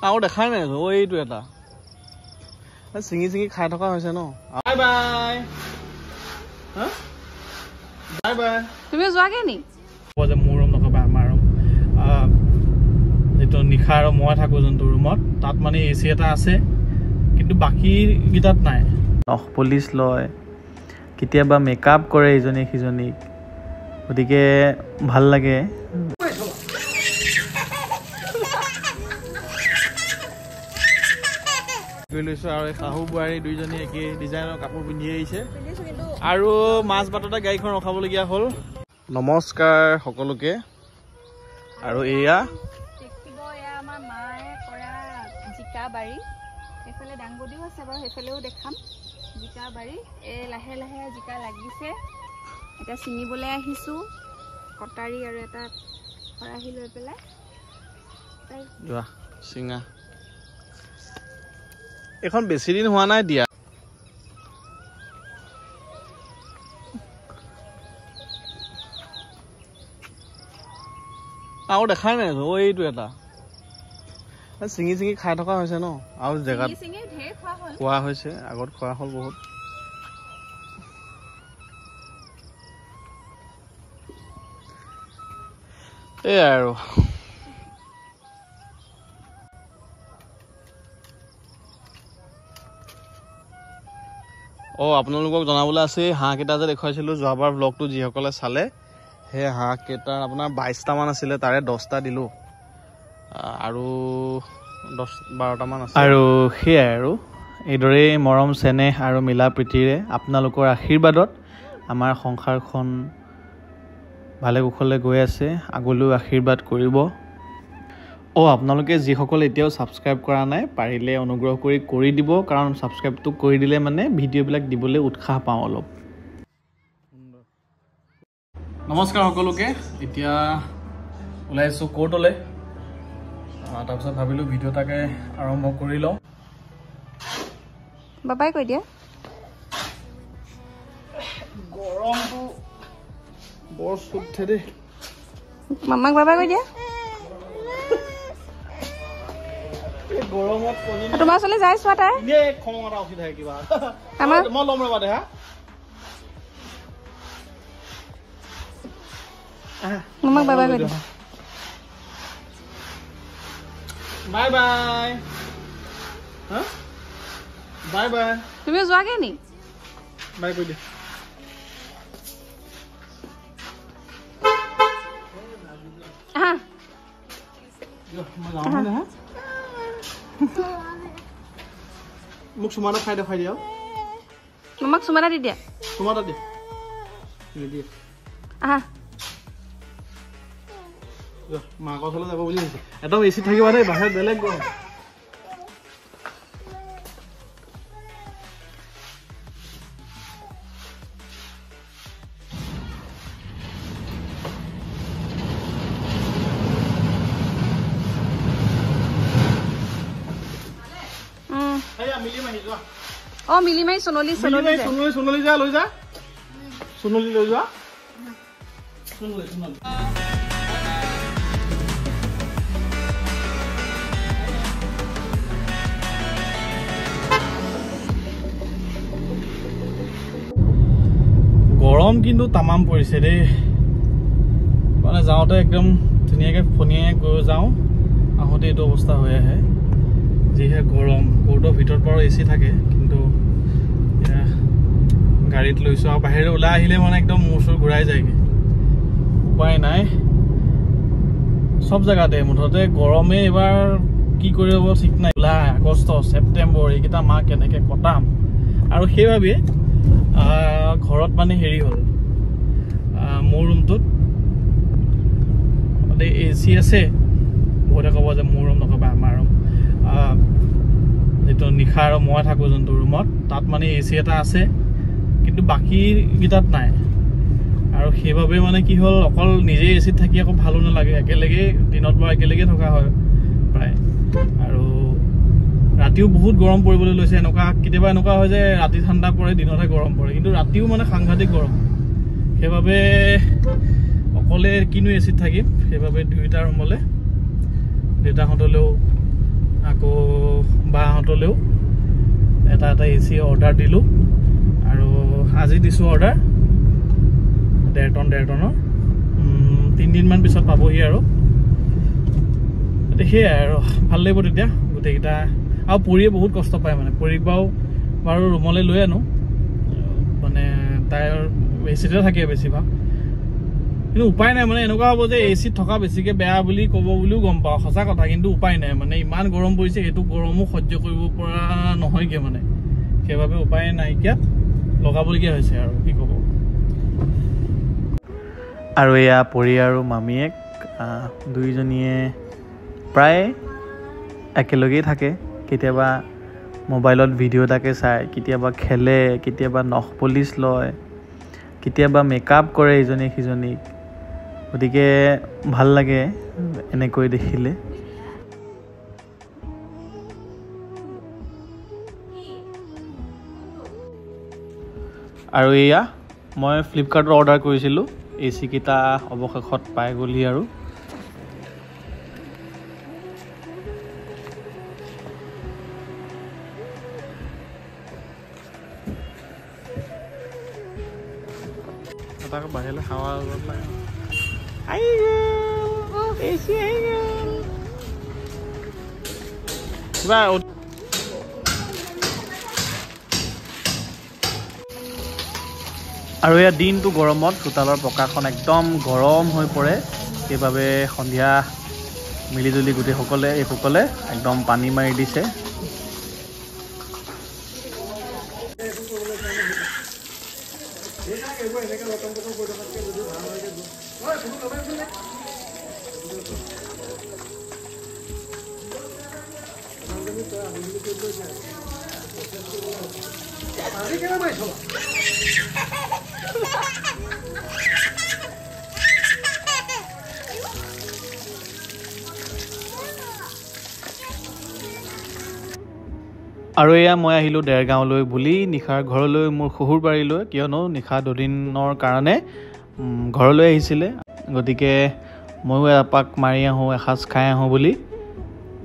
আৰু দেখাই নাই এইটো এটা চিঙি চিঙি খাই থকা হৈছে ন। Bye bye bye bye. তুমি যোৱাগে নি যে মোৰ ৰুম নকবা আমাৰ ৰুম যিটো নিশা আৰু মই থাকোঁ যোনটো ৰুমত তাত মানে AC এটা আছে কিন্তু বাকীকেইটাত নাই। নখ পলিচ লয় কেতিয়াবা মেকআপ কৰে ইজনী সিজনীক গতিকে ভাল লাগে। লৈছো আৰু শাহু বোৱাৰী দুইজনী একেই ডিজাইনৰ কাপোৰ পিন্ধি আহিছে আৰু মাছ বাটতে গাড়ীখন ৰখাবলগীয়া হ'ল। নমস্কাৰ সকলোকে। আৰু এয়া আমাৰ মায়ে কৰা জিকা বাৰী এইফালে ডাংবডিও আছে বাৰু সেইফালেও দেখাম জিকা বাৰী লাহে লাহে জিকা লাগিছে এতিয়া ছিঙিবলৈ আহিছোঁ কটাৰী আৰু এটা খৰাহি লৈ পেলাই যোৱা চিঙা। এখন বেছি দিন হোৱা নাই দিয়া আৰু দেখাই নাই এইটো এটা চিঙি চিঙি খাই থকা হৈছে ন আৰু জেগাত খোৱা হৈছে আগত খোৱা হ'ল বহুত। এয়াই আৰু আপোনালোকক জনাবলৈ আছে হাঁহকেইটা যে দেখুৱাইছিলোঁ যোৱাবাৰ ব্লগটো যিসকলে চালে সেই হাঁহকেইটাৰ আপোনাৰ 22টামান আছিলে তাৰে 10টা দিলোঁ আৰু 10-12টামান আছে। আৰু সেয়াই আৰু এইদৰেই মৰম চেনেহ আৰু মিলা প্ৰীতিৰে আপোনালোকৰ আশীৰ্বাদত আমাৰ সংসাৰখন ভালে কুশলে গৈ আছে আগলৈও আশীৰ্বাদ কৰিব। আপোনালোকে যিসকলে এতিয়াও ছাবস্ক্ৰাইব কৰা নাই পাৰিলে অনুগ্ৰহ কৰি দিব কাৰণ ছাবস্ক্ৰাইবটো কৰি দিলে মানে ভিডিঅ'বিলাক দিবলৈ উৎসাহ পাওঁ অলপ। নমস্কাৰ সকলোকে। এতিয়া ওলাইছোঁ কোৰ্টলৈ তাৰপিছত ভাবিলোঁ ভিডিঅ' এটাকে আৰম্ভ কৰি লওঁ। বাবাই কৈ দিয়া গৰমটো বৰ চুটছে দেই। মামাক বাবাই কৈ দিয়া গৰমত তোমাৰ ওচৰলৈ যাই চোৱা তাই খং এটা উঠি থাকে কিবা মই ল'ম ৰবা দে মামাক বাবাই কৈ দিয়া বাই বাই বাই বাই। তুমি যোৱাগে নি বাই কৈ দিয়া মই যাওঁ মোক চুমা এটা খাই দেখাই দিয়া মামাক চুমা এটা দি দিয়া চুমা এটা দিয়া মাকৰ ওচৰলৈ যাব বুলি ভাবিছে একদম এচিত থাকিবা দেই বাহিৰত বেলেগ গৰম। মিলিমাই সোণালী যা লৈ যা সোণালী লৈ যোৱা গৰম কিন্তু তামাম পৰিছে দেই মানে যাওঁতে একদম ধুনীয়াকৈ ফনিয়াই গৈ যাওঁ আহোঁতে এইটো অৱস্থা হৈ আহে যিহে গৰম। কোৰ্টৰ ভিতৰত বাৰু AC থাকে কিন্তু গাড়ীত লৈছোঁ আৰু বাহিৰে ওলাই আহিলে মানে একদম মূৰ চুৰ ঘূৰাই যায়গৈ উপায় নাই চব জেগাতে মুঠতে গৰমে এইবাৰ কি কৰিব ঠিক নাই। জুলাই আগষ্ট ছেপ্টেম্বৰ এইকেইটা মাহ কেনেকৈ কটাম আৰু সেইবাবে ঘৰত মানে হেৰি হ'ল মোৰ ৰুমটোত AC আছে বহুতে ক'ব যে মোৰ ৰুম নকবা আমাৰ ৰুম যিটো নিশা আৰু মই থাকোঁ যোনটো ৰুমত তাত মানে AC এটা আছে কিন্তু বাকীকেইটাত নাই আৰু সেইবাবে মানে কি হ'ল অকল নিজেই এচিত থাকি আকৌ ভালো নালাগে একেলগে দিনত বাৰু একেলগে থকা হয় প্ৰায় আৰু ৰাতিও বহুত গৰম পৰিবলৈ লৈছে এনেকুৱা কেতিয়াবা এনেকুৱা হয় যে ৰাতি ঠাণ্ডা পৰে দিনতহে গৰম পৰে কিন্তু ৰাতিও মানে সাংঘাতিক গৰম সেইবাবে অকলে কিনো এচিত থাকিম সেইবাবে দুইটা ৰুমলৈ দেউতাহঁতলৈও ল'লেও এটা AC অৰ্ডাৰ দিলোঁ আৰু আজি দিছোঁ অৰ্ডাৰ 1.5 টনৰ 3 দিনমান পিছত পাবহি আৰু সেয়াই আৰু ভাল লাগিব তেতিয়া গোটেইকেইটা আৰু পৰিয়ে বহুত কষ্ট পায় মানে পৰিক বাৰু ৰুমলৈ লৈ আনো মানে তাইৰ এচিতে থাকে বেছিভাগ কিন্তু উপায় নাই মানে এনেকুৱা হ'ব যে এচিত থকা বেছিকৈ বেয়া বুলি ক'ব বুলিও গম পাওঁ সঁচা কথা কিন্তু উপায় নাই মানে ইমান গৰম পৰিছে সেইটো গৰমো সহ্য কৰিব পৰা নহয়গৈ মানে সেইবাবে উপায় নাইকিয়াত লগাবলগীয়া হৈছে আৰু কি ক'ব আৰু এয়া পৰি আৰু মামীয়েক দুইজনীয়ে প্ৰায় একেলগেই থাকে কেতিয়াবা মোবাইলত ভিডিঅ' এটাকে চায় কেতিয়াবা খেলে কেতিয়াবা নখ পলিচ লয় কেতিয়াবা মেকআপ কৰে ইজনী সিজনীক গতিকে ভাল লাগে এনেকৈ দেখিলে আৰু এয়া মই ফ্লিপকাৰ্টত অৰ্ডাৰ কৰিছিলোঁ AC কেইটা অৱশেষত পাই গ'লি আৰু বাহিৰলৈ হাৱা লাগে কিবা আৰু এয়া দিনটো গৰমত চোতালৰ পকাখন একদম গৰম হৈ পৰে সেইবাবে সন্ধিয়া মিলিজুলি গোটেইসকলে এইসকলে একদম পানী মাৰি দিছে আৰু এয়া মই আহিলোঁ দেৰগাঁৱলৈ বুলি নিশাৰ ঘৰলৈ মোৰ শহুৰ বাৰীলৈ কিয়নো নিশা দুদিনৰ কাৰণে ঘৰলৈ আহিছিলে গতিকে ময়ো এপাক মাৰি আহোঁ এসাঁজ খাই আহোঁ বুলি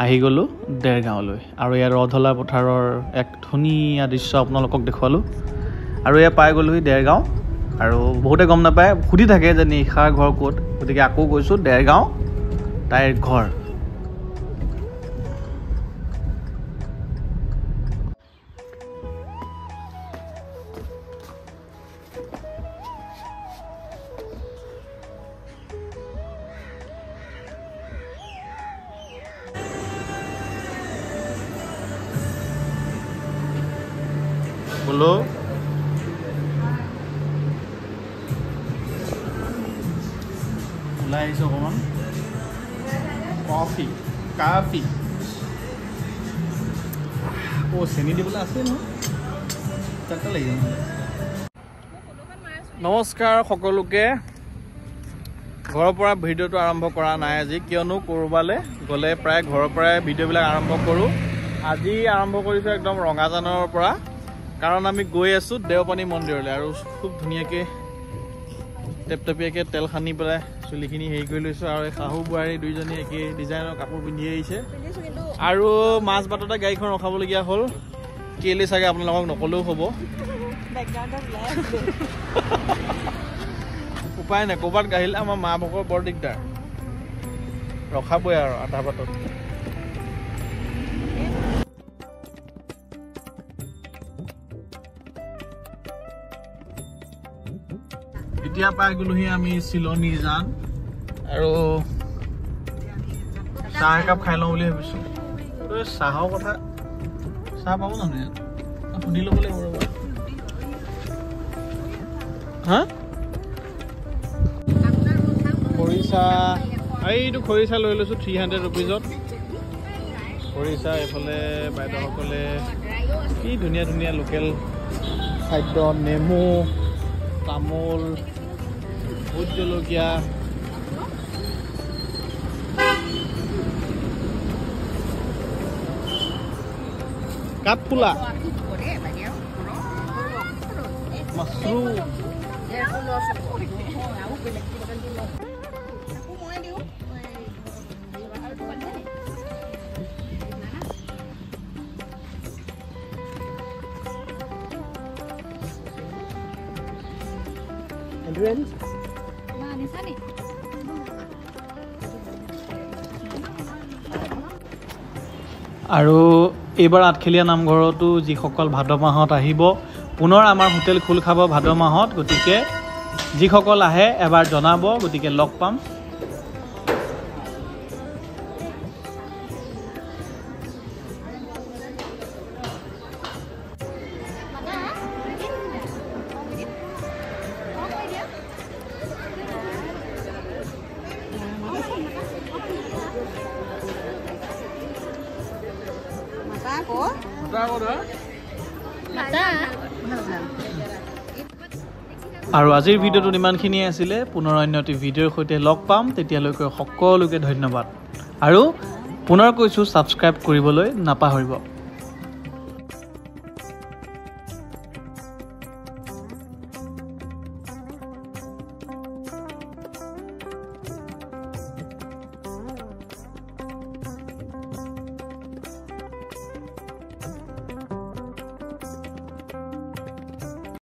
আহি গ'লোঁ দেৰগাঁৱলৈ আৰু ইয়াৰ ৰধলা পথাৰৰ এক ধুনীয়া দৃশ্য আপোনালোকক দেখুৱালোঁ আৰু এয়া পাই গ'লোহি দেৰগাঁও আৰু বহুতে গম নাপায় সুধি থাকে যে নিশাৰ ঘৰ ক'ত গতিকে আকৌ গৈছোঁ দেৰগাঁও তাইৰ ঘৰ बोलो ওলাই আহিছোঁ অকণমান কফি কাফি চেনি দিবলৈ আছে নহয় তাতে লাগিব নমস্কাৰ সকলোকে ঘৰৰ পৰা ভিডিঅ'টো আৰম্ভ কৰা নাই আজি কিয়নো ক'ৰবালৈ গ'লে প্ৰায় ঘৰৰ পৰাই ভিডিঅ'বিলাক আৰম্ভ কৰোঁ আজি আৰম্ভ কৰিছোঁ একদম ৰঙাজানৰ পৰা কাৰণ আমি গৈ আছোঁ দেওপানী মন্দিৰলৈ আৰু খুব ধুনীয়াকৈ টেপটেপীয়াকৈ তেল সানি পেলাই চুলিখিনি হেৰি কৰি লৈছোঁ আৰু এই শাহু বোৱাৰী দুইজনী একেই ডিজাইনৰ কাপোৰ পিন্ধি আহিছে আৰু মাছ বাটতে গাড়ীখন ৰখাবলগীয়া হ'ল কেলৈ চাগে আপোনালোকক নকলেও হ'ব উপায় নাই ক'ৰবাত গাড়ীলে আমাৰ মা ভকৰ বৰ দিগদাৰ ৰখাবই আৰু আধা বাটত এতিয়া পাই গ'লোহি আমি চিলনী জান আৰু চাহ একাপ খাই লওঁ বুলি ভাবিছোঁ চাহৰ কথা চাহ পাব জানো ইয়াত সুধি ল'ব লাগিব ৰ'বা হা খৰিচা এইটো খৰিচা লৈ লৈছোঁ 300 ৰুপিজত খৰিচা এইফালে বাইদেউসকলে কি ধুনীয়া ধুনীয়া লোকেল খাদ্য নেমু তামোল ভোট জলকীয়া কাঠফুলা মাছৰুম আৰু এইবাৰ আঠখেলীয়া নামঘৰতো যিসকল ভাদ মাহত আহিব পুনৰ আমাৰ হোটেল খোল খাব ভাদ মাহত গতিকে যিসকল আহে এবাৰ জনাব গতিকে লগ পাম আৰু আজিৰ ভিডিঅ'টোত ইমানখিনিয়ে আছিলে পুনৰ অন্য এটি ভিডিঅ'ৰ সৈতে লগ পাম তেতিয়ালৈকে সকলোকে ধন্যবাদ আৰু পুনৰ কৈছোঁ ছাবস্ক্ৰাইব কৰিবলৈ নাপাহৰিব